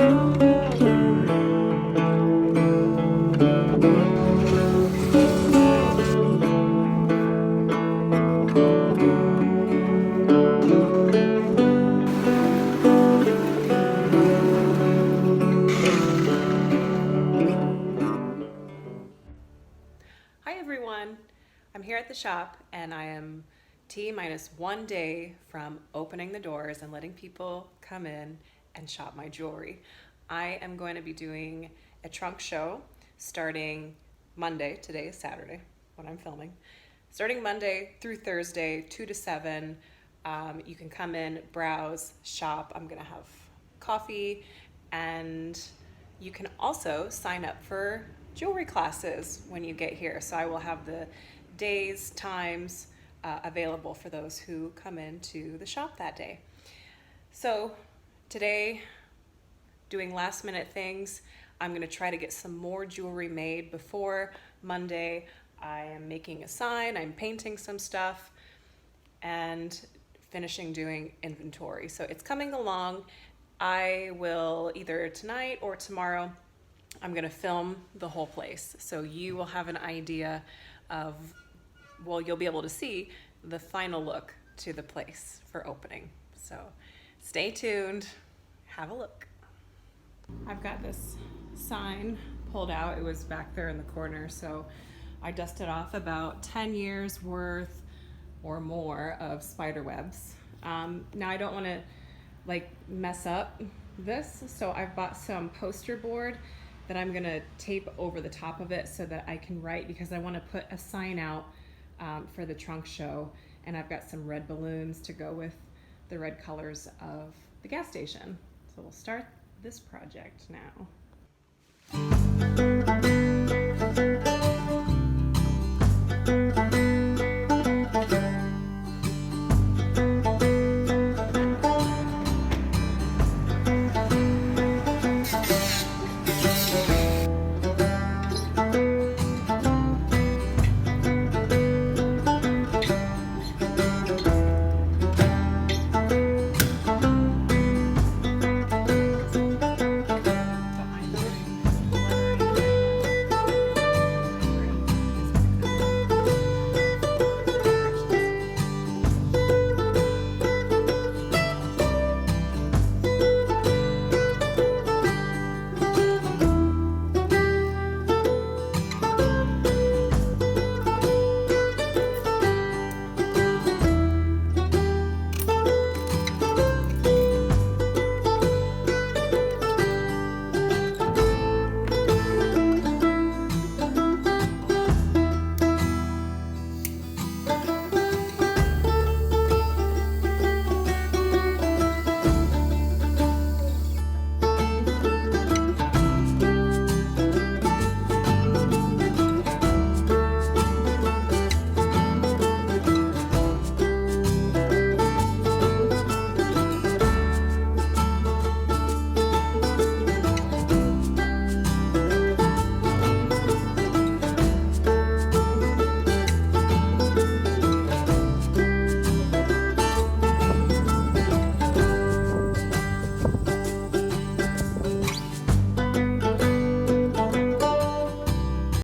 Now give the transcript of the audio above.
Hi everyone, I'm here at the shop and I am T-minus 1 day from opening the doors and letting people come in and shop my jewelry. I am going to be doing a trunk show starting Monday. Today is Saturday when I'm filming. Starting Monday through Thursday, 2 to 7. You can come in, browse, shop. I'm gonna have coffee, and you can also sign up for jewelry classes when you get here. So I will have the days, times available for those who come into the shop that day. So today, doing last minute things, I'm gonna try to get some more jewelry made before Monday. I am making a sign, I'm painting some stuff, and finishing doing inventory. So it's coming along. I will either tonight or tomorrow, I'm gonna film the whole place. So you will have an idea of, well, you'll be able to see the final look to the place for opening. So stay tuned, have a look. I've got this sign pulled out. It was back there in the corner. So I dusted off about 10 years worth or more of spider webs. Now I don't want to like mess up this, so I've bought some poster board that I'm gonna tape over the top of it so that I can write, because I want to put a sign out for the trunk show, and I've got some red balloons to go with the red colors of the gas station. So we'll start this project now.